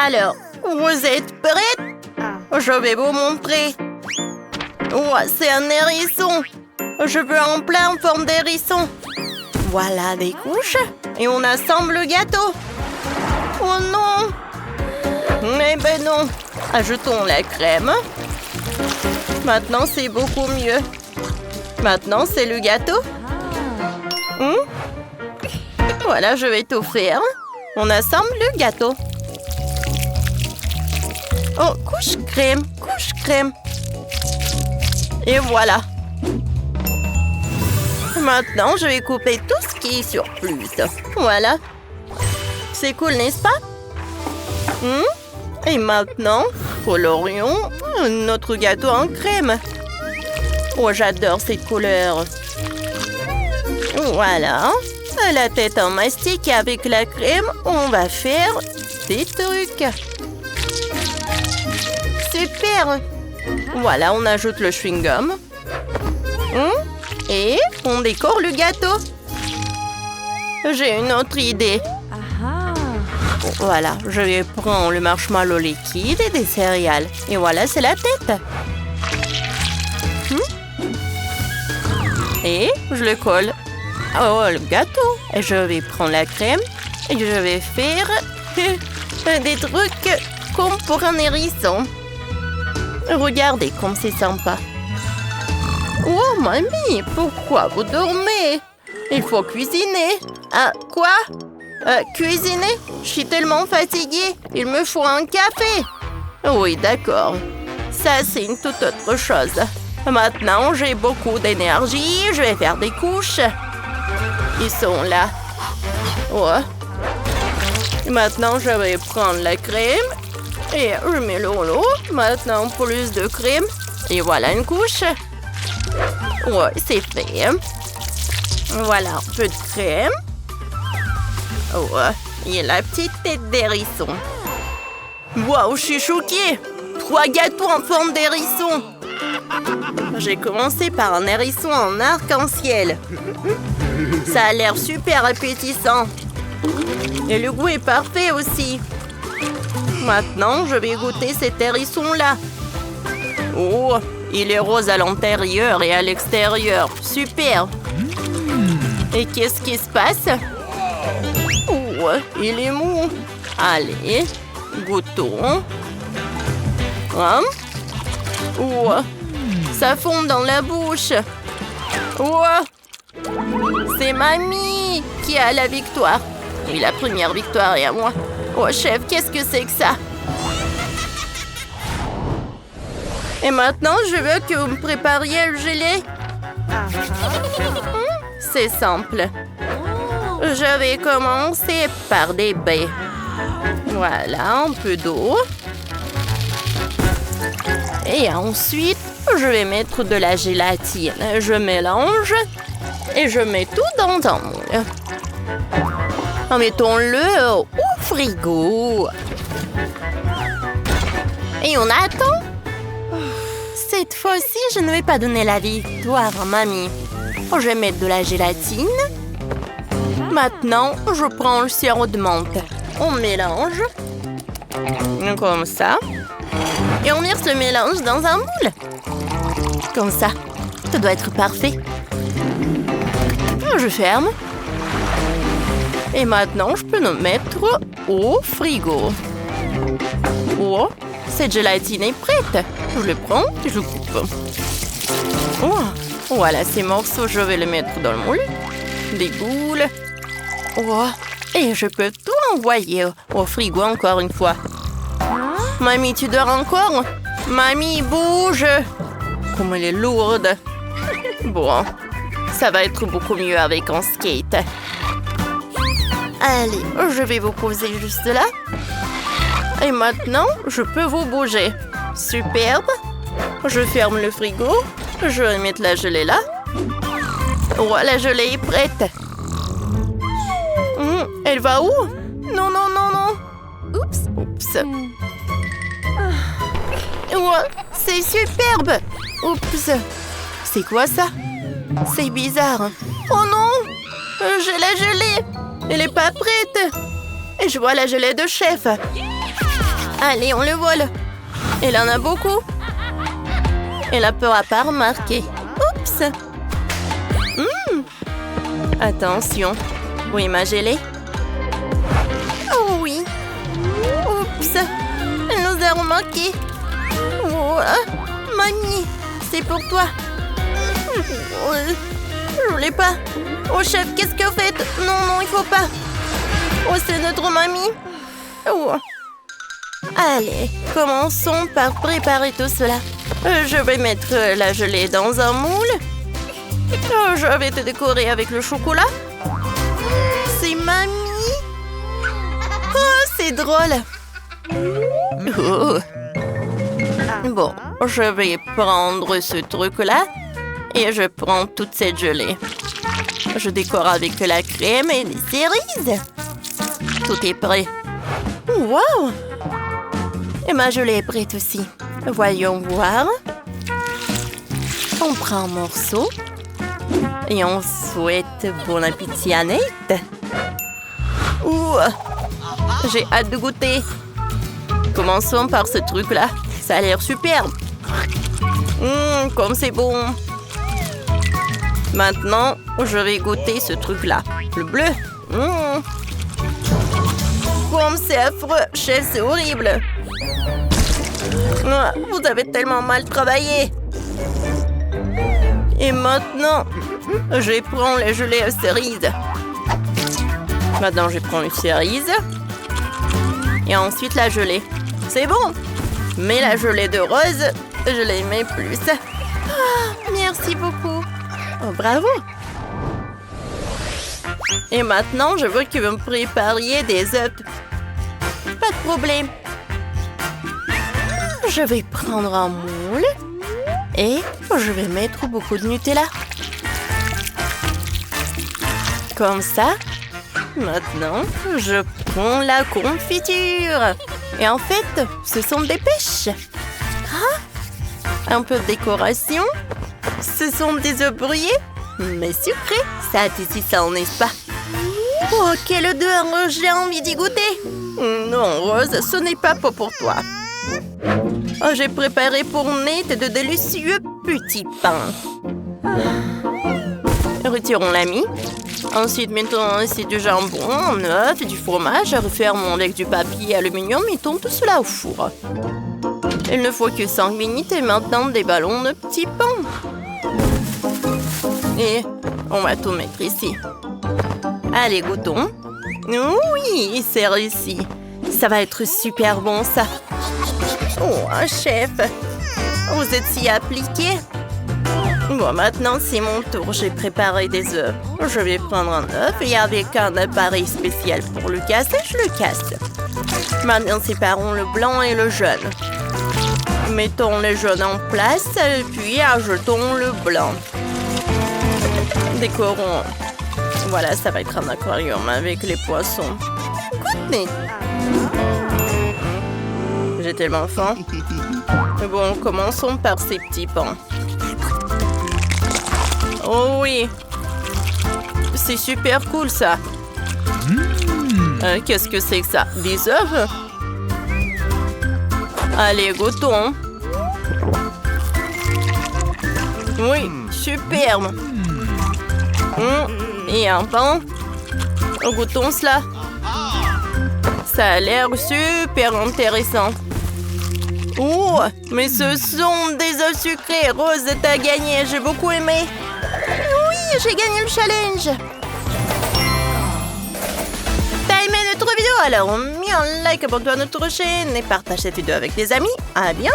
Alors, vous êtes prêtes? Je vais vous montrer. Oh, c'est un hérisson. Je veux un plat en forme d'hérisson. Voilà des couches. Et on assemble le gâteau. Oh non! Eh ben non. Ajoutons la crème. Maintenant, c'est beaucoup mieux. Maintenant, c'est le gâteau. Voilà, je vais tout faire. On assemble le gâteau. Oh, couche crème, couche crème. Et voilà. Maintenant, je vais couper tout ce qui est surplus. Voilà. C'est cool, n'est-ce pas? Et maintenant, colorions notre gâteau en crème. Oh, j'adore cette couleur. Voilà. La tête en mastic et avec la crème, on va faire des trucs. Super. Voilà, on ajoute le chewing-gum. Et on décore le gâteau. J'ai une autre idée. Voilà, je vais prendre le marshmallow liquide et des céréales. Et voilà, c'est la tête. Et je le colle. Oh, le gâteau. Et je vais prendre la crème et je vais faire des trucs comme pour un hérisson. Regardez comme c'est sympa. Oh, mamie, pourquoi vous dormez? Il faut cuisiner. Ah, quoi? Cuisiner? Je suis tellement fatiguée. Il me faut un café. Oui, d'accord. Ça, c'est une toute autre chose. Maintenant, j'ai beaucoup d'énergie. Je vais faire des couches. Ils sont là. Ouais. Maintenant, je vais prendre la crème. Et je mets l'eau. Maintenant, plus de crème. Et voilà une couche. Ouais, c'est fait. Voilà, un peu de crème. Ouais, et la petite tête d'hérisson. Waouh, je suis choquée. 3 gâteaux en forme d'hérisson. J'ai commencé par un hérisson en arc-en-ciel. Ça a l'air super appétissant. Et le goût est parfait aussi. Maintenant, je vais goûter cet hérisson-là. Oh, il est rose à l'intérieur et à l'extérieur. Super. Et qu'est-ce qui se passe? Oh, il est mou. Allez, goûtons. Oh, ça fond dans la bouche. Oh, c'est mamie qui a la victoire. Et la première victoire est à moi. Oh, chef, qu'est-ce que c'est que ça? Et maintenant, je veux que vous me prépariez le gelé. C'est simple. Je vais commencer par des baies. Voilà, un peu d'eau. Et ensuite, je vais mettre de la gélatine. Je mélange et je mets tout dans un moule. Mettons-le au frigo. Et on attend. Cette fois-ci, je ne vais pas donner la victoire à mamie. Je vais mettre de la gélatine. Maintenant, je prends le sirop de menthe. On mélange. Comme ça. Et on verse le mélange dans un moule. Comme ça. Ça doit être parfait. Je ferme. Et maintenant, je peux le mettre au frigo. Oh, cette gélatine est prête. Je le prends et je coupe. Oh, voilà ces morceaux, je vais les mettre dans le moule. Des boules. Oh, et je peux tout envoyer au frigo encore une fois. Mamie, tu dors encore? Mamie, bouge! Comme elle est lourde. Bon, ça va être beaucoup mieux avec un skate. Allez, je vais vous poser juste là. Et maintenant, je peux vous bouger. Superbe. Je ferme le frigo. Je vais mettre la gelée là. Voilà, la gelée est prête. Elle va où? Non, non, non, non. Oups. Oups. Oh, c'est superbe. Oups. C'est quoi ça? C'est bizarre. Oh non! J'ai la gelée. Elle n'est pas prête. Et je vois la gelée de chef. Allez, on le vole. Elle en a beaucoup. Elle ne pourra pas remarquer. Oups. Attention. Oui, ma gelée. Oh oui. Oups. Elle nous a remarqué. Oh, mamie, c'est pour toi. Je voulais pas. Oh, chef, qu'est-ce que vous faites? Non, non, il faut pas. Oh, c'est notre mamie. Oh. Allez, commençons par préparer tout cela. Je vais mettre la gelée dans un moule. Oh, je vais te décorer avec le chocolat. C'est mamie. Oh, c'est drôle. Oh. Bon, je vais prendre ce truc-là et je prends toute cette gelée. Je décore avec la crème et les cerises. Tout est prêt. Wow! Et ma gelée est prête aussi. Voyons voir. On prend un morceau et on souhaite bon appétit à Nate. Ouh! J'ai hâte de goûter. Commençons par ce truc-là. Ça a l'air superbe. Comme c'est bon. Maintenant, je vais goûter ce truc-là. Le bleu. Comme c'est affreux. Chef, c'est horrible. Vous avez tellement mal travaillé. Et maintenant, je prends les gelées aux cerises. Maintenant, je prends les cerises. Et ensuite, la gelée. C'est bon. Mais la gelée de rose, je l'aimais plus. Oh, merci beaucoup. Oh, bravo. Et maintenant, je veux que vous me prépariez des œufs. Pas de problème. Je vais prendre un moule et je vais mettre beaucoup de Nutella. Comme ça. Maintenant, je prends la confiture. Et en fait, ce sont des pêches. Un peu de décoration. Ce sont des œufs brouillés, mais sucrés. Ça a ici, ça en est pas. Oh, quelle odeur! J'ai envie d'y goûter. Non, Rose, ce n'est pas pour toi. Oh, j'ai préparé pour Nate de délicieux petits pains. Retirons l'ami. Ensuite, mettons ici du jambon, un œuf, du fromage. Refermons avec du papier aluminium. Mettons tout cela au four. Il ne faut que 5 minutes et maintenant déballons nos petits pains. Et on va tout mettre ici. Allez, goûtons. Oui, c'est réussi. Ça va être super bon, ça. Oh, un chef. Vous êtes si appliqué. Bon, maintenant, c'est mon tour. J'ai préparé des œufs. Je vais prendre un œuf et avec un appareil spécial pour le casser, je le casse. Maintenant, séparons le blanc et le jaune. Mettons le jaune en place, puis ajoutons le blanc. Décorons. Voilà, ça va être un aquarium avec les poissons. Goûtez. J'ai tellement faim. Bon, commençons par ces petits pains. Oh oui. C'est super cool, ça. Qu'est-ce que c'est que ça? Des œufs? Allez, goûtons. Oui, superbe. Et un pain. Goûtons cela. Ça a l'air super intéressant. Oh, mais ce sont des œufs sucrés. Rose, t'as gagné. J'ai beaucoup aimé. Oui, j'ai gagné le challenge. T'as aimé notre vidéo? Alors, mets un like, abonne-toi à notre chaîne et partage cette vidéo avec tes amis. À bientôt.